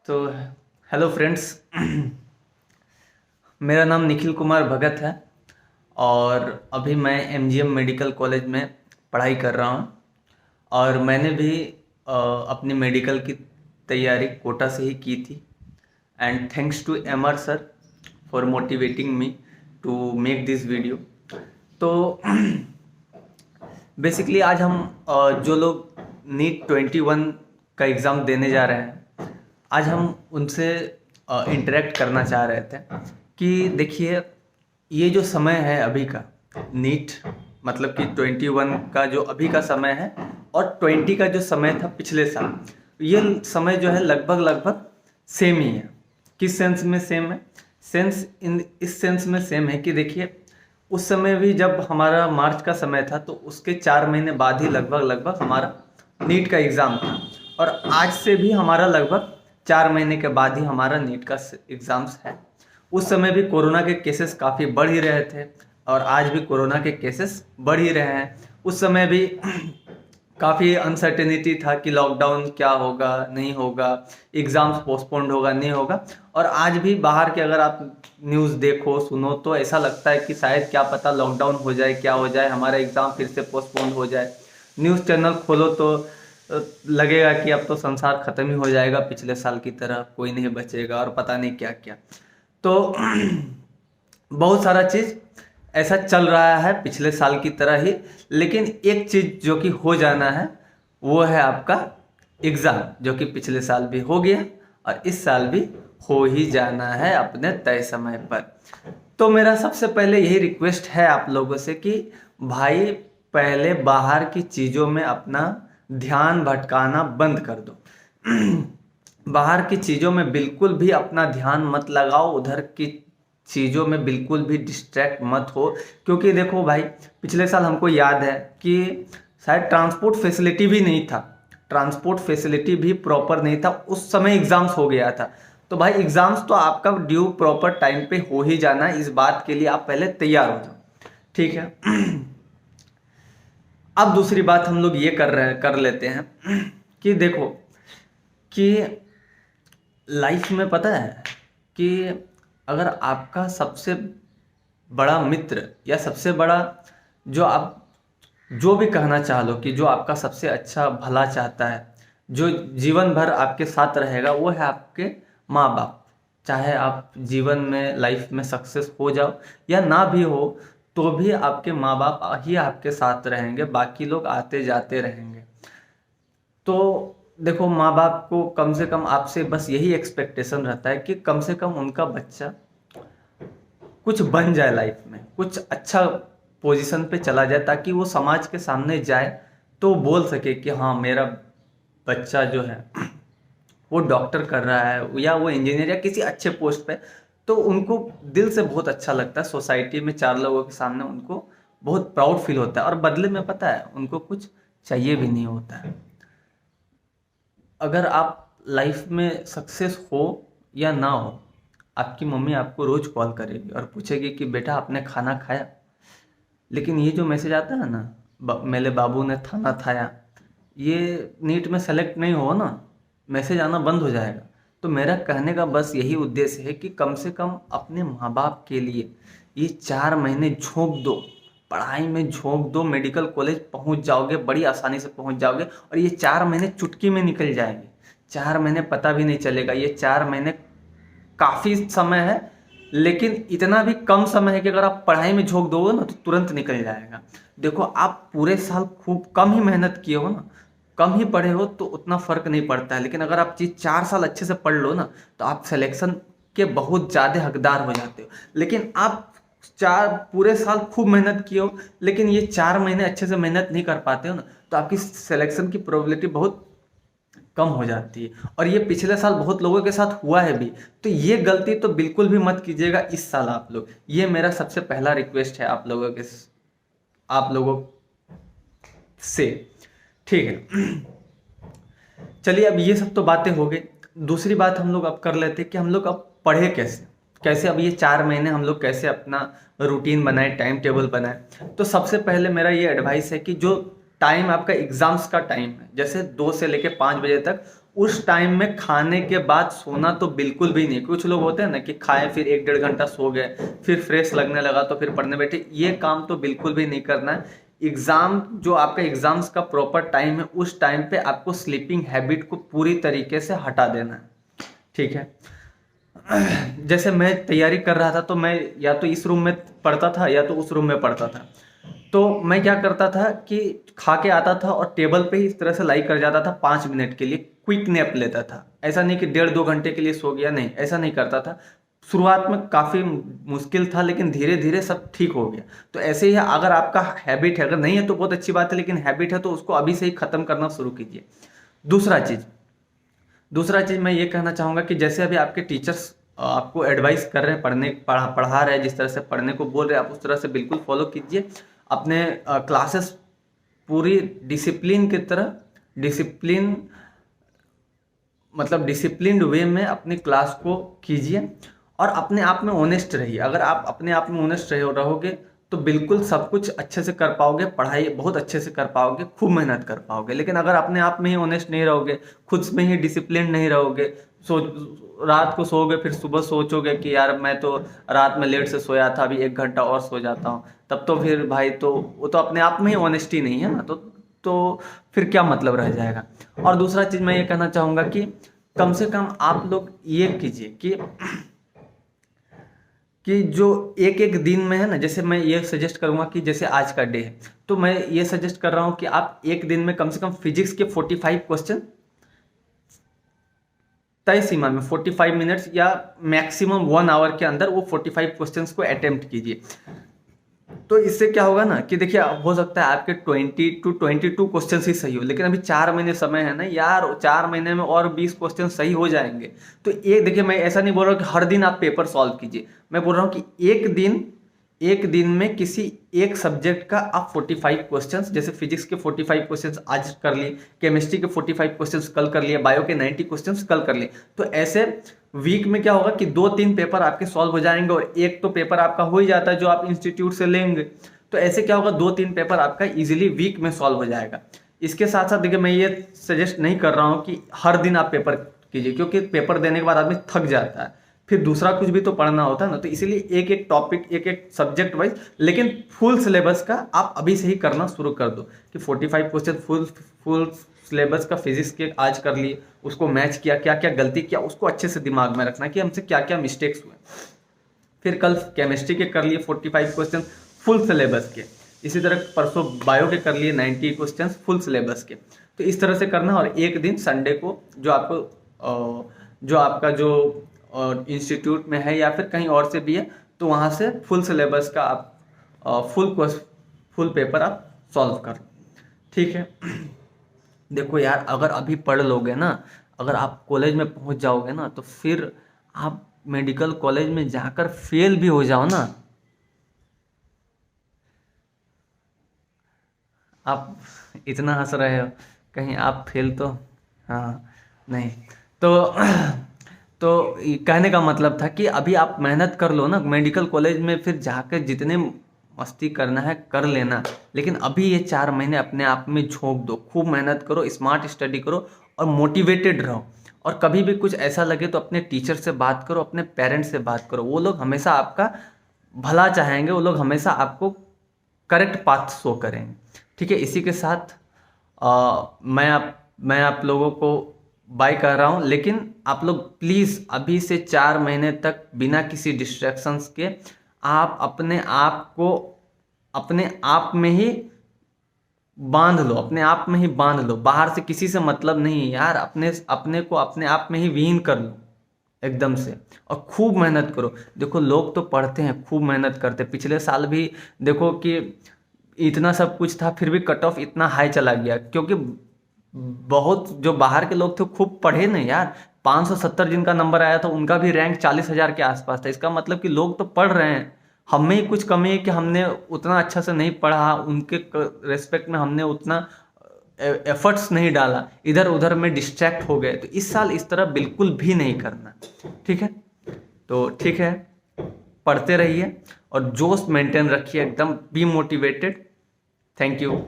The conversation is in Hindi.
तो हेलो फ्रेंड्स। मेरा नाम निखिल कुमार भगत है और अभी मैं एमजीएम मेडिकल कॉलेज में पढ़ाई कर रहा हूँ। और मैंने भी अपनी मेडिकल की तैयारी कोटा से ही की थी। And thanks to MR sir for motivating me to make this video. तो बेसिकली आज हम जो लोग नीट 21 का एग्ज़ाम देने जा रहे हैं, आज हम उनसे इंटरेक्ट करना चाह रहे थे कि देखिए, ये जो समय है अभी का, नीट मतलब कि 21 का जो अभी का समय है और 20 का जो समय था पिछले साल, ये समय जो है लगभग लगभग सेम ही है। किस सेंस में सेम है? इस सेंस में सेम है कि देखिए, उस समय भी जब हमारा मार्च का समय था तो उसके 4 महीने बाद ही लगभग लगभग हमारा नीट का एग्ज़ाम था। और आज से भी हमारा लगभग 4 महीने के बाद ही हमारा नीट का एग्ज़ाम्स है। उस समय भी कोरोना के केसेस काफ़ी बढ़ ही रहे थे और आज भी कोरोना के केसेस बढ़ ही रहे हैं। उस समय भी काफ़ी अनसर्टेनिटी था कि लॉकडाउन क्या होगा, नहीं होगा, एग्ज़ाम्स पोस्टपोन्ड होगा, नहीं होगा। और आज भी बाहर के अगर आप न्यूज़ देखो, सुनो, तो ऐसा लगता है कि शायद क्या पता लॉकडाउन हो जाए, क्या हो जाए, हमारा एग्ज़ाम फिर से पोस्टपोन्ड हो जाए। न्यूज़ चैनल खोलो तो लगेगा कि अब तो संसार ख़त्म ही हो जाएगा, पिछले साल की तरह कोई नहीं बचेगा और पता नहीं क्या क्या। तो बहुत सारा चीज़ ऐसा चल रहा है पिछले साल की तरह ही। लेकिन एक चीज़ जो कि हो जाना है वो है आपका एग्ज़ाम, जो कि पिछले साल भी हो गया और इस साल भी हो ही जाना है अपने तय समय पर। तो मेरा सबसे पहले यही रिक्वेस्ट है आप लोगों से कि भाई, पहले बाहर की चीज़ों में अपना ध्यान भटकाना बंद कर दो। बाहर की चीज़ों में बिल्कुल भी अपना ध्यान मत लगाओ, उधर की चीज़ों में बिल्कुल भी डिस्ट्रैक्ट मत हो। क्योंकि देखो भाई, पिछले साल हमको याद है कि शायद ट्रांसपोर्ट फैसिलिटी भी नहीं था, ट्रांसपोर्ट फैसिलिटी भी प्रॉपर नहीं था, उस समय एग्ज़ाम्स हो गया था। तो भाई, एग्ज़ाम्स तो आपका ड्यू प्रॉपर टाइम पे हो ही जाना है, इस बात के लिए आप पहले तैयार हो जाओ, ठीक है। अब दूसरी बात हम लोग ये कर लेते हैं कि देखो कि लाइफ में पता है कि अगर आपका सबसे बड़ा मित्र या सबसे बड़ा, जो आप जो भी कहना चाह लो कि जो आपका सबसे अच्छा भला चाहता है, जो जीवन भर आपके साथ रहेगा, वो है आपके माँ बाप। चाहे आप जीवन में लाइफ में सक्सेस हो जाओ या ना भी हो, तो भी आपके माँ बाप ही आपके साथ रहेंगे, बाकी लोग आते जाते रहेंगे। तो देखो, माँ बाप को कम से कम आपसे बस यही एक्सपेक्टेशन रहता है कि कम से कम उनका बच्चा कुछ बन जाए, लाइफ में कुछ अच्छा पोजीशन पे चला जाए, ताकि वो समाज के सामने जाए तो बोल सके कि हाँ, मेरा बच्चा जो है वो डॉक्टर कर रहा है या वो इंजीनियर या किसी अच्छे पोस्ट पे। तो उनको दिल से बहुत अच्छा लगता है, सोसाइटी में 4 लोगों के सामने उनको बहुत प्राउड फील होता है। और बदले में पता है उनको कुछ चाहिए भी नहीं होता है। अगर आप लाइफ में सक्सेस हो या ना हो, आपकी मम्मी आपको रोज कॉल करेगी और पूछेगी कि बेटा आपने खाना खाया। लेकिन ये जो मैसेज आता है ना, मेरे बाबू ने खाना खाया, ये नीट में सेलेक्ट नहीं हो ना, मैसेज आना बंद हो जाएगा। तो मेरा कहने का बस यही उद्देश्य है कि कम से कम अपने माँ बाप के लिए ये 4 महीने झोंक दो, पढ़ाई में झोंक दो। मेडिकल कॉलेज पहुंच जाओगे, बड़ी आसानी से पहुंच जाओगे और ये 4 महीने चुटकी में निकल जाएंगे। 4 महीने पता भी नहीं चलेगा। ये 4 महीने काफ़ी समय है, लेकिन इतना भी कम समय है कि अगर आप पढ़ाई में झोंक दोगे ना तो तुरंत निकल जाएगा। देखो, आप पूरे साल खूब कम ही मेहनत किए हो ना, कम ही पढ़े हो तो उतना फर्क नहीं पड़ता है। लेकिन अगर आप चीज़ 4 साल अच्छे से पढ़ लो ना, तो आप सिलेक्शन के बहुत ज़्यादा हकदार हो जाते हो। लेकिन आप पूरे साल खूब मेहनत किए हो, लेकिन ये 4 महीने अच्छे से मेहनत नहीं कर पाते हो ना, तो आपकी सिलेक्शन की प्रोबेबिलिटी बहुत कम हो जाती है। और ये पिछले साल बहुत लोगों के साथ हुआ है भी। तो ये गलती तो बिल्कुल भी मत कीजिएगा इस साल आप लोग। ये मेरा सबसे पहला रिक्वेस्ट है आप लोगों से, ठीक है। चलिए, अब ये सब तो बातें हो गई। दूसरी बात हम लोग अब कर लेते हैं कि हम लोग अब पढ़े कैसे कैसे अब ये 4 महीने हम लोग कैसे अपना रूटीन बनाए, टाइम टेबल बनाए। तो सबसे पहले मेरा ये एडवाइस है कि जो टाइम आपका एग्जाम्स का टाइम है, जैसे 2 से लेके 5 बजे तक, उस टाइम में खाने के बाद सोना तो बिल्कुल भी नहीं। कुछ लोग होते हैं ना कि खाए फिर 1-1.5 घंटा सो गए, फिर फ्रेश लगने लगा तो फिर पढ़ने बैठे, ये काम तो बिल्कुल भी नहीं करना है। एग्जाम जो आपका एग्जाम्स का प्रॉपर टाइम है, उस टाइम पे आपको स्लीपिंग हैबिट को पूरी तरीके से हटा देना है, ठीक है। जैसे मैं तैयारी कर रहा था तो मैं या तो इस रूम में पढ़ता था या तो उस रूम में पढ़ता था। तो मैं क्या करता था कि खा के आता था और टेबल पे ही इस तरह से लाई कर जाता था, 5 मिनट के लिए क्विक नैप लेता था। ऐसा नहीं कि 1.5-2 घंटे के लिए सो गया, नहीं, ऐसा नहीं करता था। शुरुआत में काफ़ी मुश्किल था, लेकिन धीरे धीरे सब ठीक हो गया। तो ऐसे ही है, अगर आपका हैबिट है, अगर नहीं है तो बहुत अच्छी बात है, लेकिन हैबिट है तो उसको अभी से ही ख़त्म करना शुरू कीजिए। दूसरा चीज़ दूसरा चीज़ मैं ये कहना चाहूँगा कि जैसे अभी आपके टीचर्स आपको एडवाइस कर रहे हैं, पढ़ा रहे हैं, जिस तरह से पढ़ने को बोल रहे हैं, आप उस तरह से बिल्कुल फॉलो कीजिए। अपने क्लासेस पूरी डिसिप्लिन की तरह, डिसिप्लिन मतलब डिसिप्लिन्ड वे में अपनी क्लास को कीजिए और अपने आप में ऑनेस्ट रहिए। अगर आप अपने आप में ऑनेस्ट रहोगे तो बिल्कुल सब कुछ अच्छे से कर पाओगे, पढ़ाई बहुत अच्छे से कर पाओगे, खूब मेहनत कर पाओगे। लेकिन अगर अपने आप में ही ऑनेस्ट नहीं रहोगे, खुद में ही डिसिप्लिन नहीं रहोगे, सो रात को सोओगे फिर सुबह सोचोगे कि यार मैं तो रात में लेट से सोया था, अभी 1 घंटा और सो जाता हूँ, तब तो फिर भाई तो वो तो अपने आप में ही ऑनेस्टी नहीं है ना, तो फिर क्या मतलब रह जाएगा। और दूसरा चीज़ मैं ये कहना चाहूँगा कि कम से कम आप लोग ये कीजिए कि जो एक एक दिन में है ना, जैसे मैं ये सजेस्ट करूंगा कि जैसे आज का डे है तो मैं ये सजेस्ट कर रहा हूं कि आप एक दिन में कम से कम फिजिक्स के 45 क्वेश्चन तय सीमा में 45 मिनट्स या मैक्सिमम 1 आवर के अंदर वो 45 क्वेश्चंस को अटेम्प्ट कीजिए। तो इससे क्या होगा ना कि देखिए, हो सकता है आपके 20 to 22 क्वेश्चन ही सही हो, लेकिन अभी 4 महीने समय है ना यार, 4 महीने में और 20 क्वेश्चन सही हो जाएंगे। तो ये देखिए, मैं ऐसा नहीं बोल रहा हूँ कि हर दिन आप पेपर सॉल्व कीजिए, मैं बोल रहा हूँ कि एक दिन में किसी एक सब्जेक्ट का आप 45 क्वेश्चंस, जैसे फिजिक्स के 45 क्वेश्चंस आज कर लिए, केमिस्ट्री के 45 क्वेश्चंस कल कर लिए, बायो के 90 क्वेश्चंस कल कर लिए। तो ऐसे वीक में क्या होगा कि 2-3 पेपर आपके सॉल्व हो जाएंगे और एक तो पेपर आपका हो ही जाता है जो आप इंस्टीट्यूट से लेंगे। तो ऐसे क्या होगा, 2-3 पेपर आपका इजीली वीक में सॉल्व हो जाएगा। इसके साथ साथ देखिए, मैं ये सजेस्ट नहीं कर रहा हूँ कि हर दिन आप पेपर कीजिए, क्योंकि पेपर देने के बाद आदमी थक जाता है, फिर दूसरा कुछ भी तो पढ़ना होता है ना। तो इसीलिए एक एक टॉपिक, एक एक सब्जेक्ट वाइज, लेकिन फुल सिलेबस का आप अभी से ही करना शुरू कर दो कि 45 क्वेश्चन फुल सिलेबस का फिजिक्स के आज कर लिए, उसको मैच किया, क्या क्या गलती किया उसको अच्छे से दिमाग में रखना कि हमसे क्या क्या मिस्टेक्स हुए। फिर कल केमिस्ट्री के कर लिए 45 क्वेश्चन फुल सिलेबस के, इसी तरह परसों बायो के कर लिए 90 क्वेश्चन फुल सिलेबस के। तो इस तरह से करना, और एक दिन संडे को जो आपका जो इंस्टीट्यूट में है या फिर कहीं और से भी है, तो वहाँ से फुल सिलेबस का आप फुल पेपर आप सॉल्व कर, ठीक है। देखो यार, अगर अभी पढ़ लोगे ना, अगर आप कॉलेज में पहुँच जाओगे ना, तो फिर आप मेडिकल कॉलेज में जाकर फेल भी हो जाओ ना, आप इतना हंस रहे हो, कहीं आप फेल तो, हाँ नहीं, तो ये कहने का मतलब था कि अभी आप मेहनत कर लो ना, मेडिकल कॉलेज में फिर जाकर जितने मस्ती करना है कर लेना, लेकिन अभी ये 4 महीने अपने आप में झोंक दो, खूब मेहनत करो, स्मार्ट स्टडी करो और मोटिवेटेड रहो। और कभी भी कुछ ऐसा लगे तो अपने टीचर से बात करो, अपने पेरेंट्स से बात करो, वो लोग हमेशा आपका भला चाहेंगे, वो लोग हमेशा आपको करेक्ट पाथ शो करेंगे, ठीक है। इसी के साथ मैं आप लोगों को बाय कर रहा हूँ, लेकिन आप लोग प्लीज़ अभी से 4 महीने तक बिना किसी डिस्ट्रैक्शंस के आप अपने आप को अपने आप में ही बांध लो, अपने आप में ही बांध लो, बाहर से किसी से मतलब नहीं है यार, अपने को अपने आप में ही विलीन कर लो एकदम से, और खूब मेहनत करो। देखो, लोग तो पढ़ते हैं, खूब मेहनत करते, पिछले साल भी देखो कि इतना सब कुछ था फिर भी कट ऑफ इतना हाई चला गया, क्योंकि बहुत जो बाहर के लोग थे खूब पढ़े नहीं यार, 570 जिनका नंबर आया था उनका भी रैंक 40,000 के आसपास था। इसका मतलब कि लोग तो पढ़ रहे हैं, हमें ही कुछ कमी है कि हमने उतना अच्छा से नहीं पढ़ा, उनके रेस्पेक्ट में हमने उतना एफर्ट्स नहीं डाला, इधर उधर में डिस्ट्रैक्ट हो गए। तो इस साल इस तरह बिल्कुल भी नहीं करना, ठीक है। तो ठीक है, पढ़ते रहिए और जोश मेंटेन रखिए, एकदम बी मोटिवेटेड। Thank you.